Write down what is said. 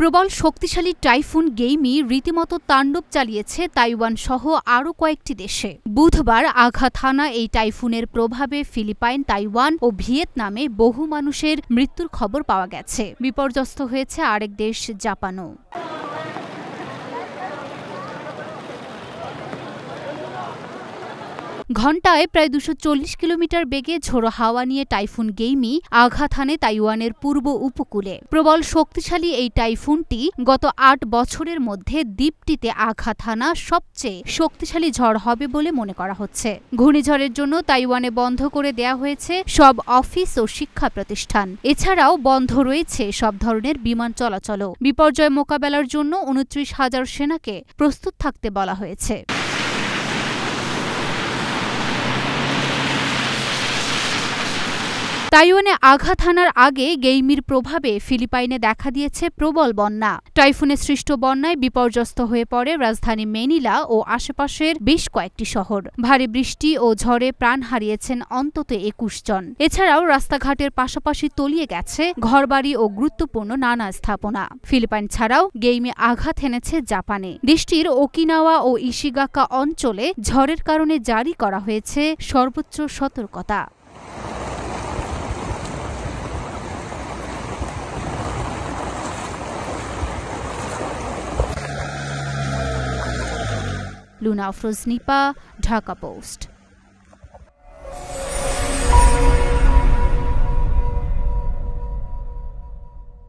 প্রবল শক্তিশালী টাইফুন গেইমি রীতিমতো তাণ্ডব চালিয়েছে তাইওয়ান সহ আরও কয়েকটি দেশে। বুধবার আঘাত হানা এই টাইফুনের প্রভাবে ফিলিপাইন, তাইওয়ান ও ভিয়েতনামে বহু মানুষের মৃত্যুর খবর পাওয়া গেছে। বিপর্যস্ত হয়েছে আরেক দেশ জাপানও। ঘণ্টায় প্রায় ২৪০ কিলোমিটার বেগে ঝোড়ো হাওয়া নিয়ে টাইফুন গেইমি আঘাত হানে তাইওয়ানের পূর্ব উপকূলে। প্রবল শক্তিশালী এই টাইফুনটি গত ৮ বছরের মধ্যে দ্বীপটিতে আঘাত হানা সবচেয়ে শক্তিশালী ঝড় হবে বলে মনে করা হচ্ছে। ঘূর্ণিঝড়ের জন্য তাইওয়ানে বন্ধ করে দেয়া হয়েছে সব অফিস ও শিক্ষা প্রতিষ্ঠান। এছাড়াও বন্ধ রয়েছে সব ধরনের বিমান চলাচলও। বিপর্যয় মোকাবেলার জন্য ২৯,০০০ সেনাকে প্রস্তুত থাকতে বলা হয়েছে। তাইওয়ানে আঘাত হানার আগে গেইমির প্রভাবে ফিলিপাইনে দেখা দিয়েছে প্রবল বন্যা। টাইফুনে সৃষ্ট বন্যায় বিপর্যস্ত হয়ে পড়ে রাজধানী ম্যানিলা ও আশেপাশের বেশ কয়েকটি শহর। ভারী বৃষ্টি ও ঝড়ে প্রাণ হারিয়েছেন অন্তত ২১ জন। এছাড়াও রাস্তাঘাটের পাশাপাশি তলিয়ে গেছে ঘরবাড়ি ও গুরুত্বপূর্ণ নানা স্থাপনা। ফিলিপাইন ছাড়াও গেইমি আঘাত হেনেছে জাপানে। দেশটির ওকিনাওয়া ও ইশিগাকা অঞ্চলে ঝড়ের কারণে জারি করা হয়েছে সর্বোচ্চ সতর্কতা। লুনা আফরোজ নিপা, ঢাকা পোস্ট।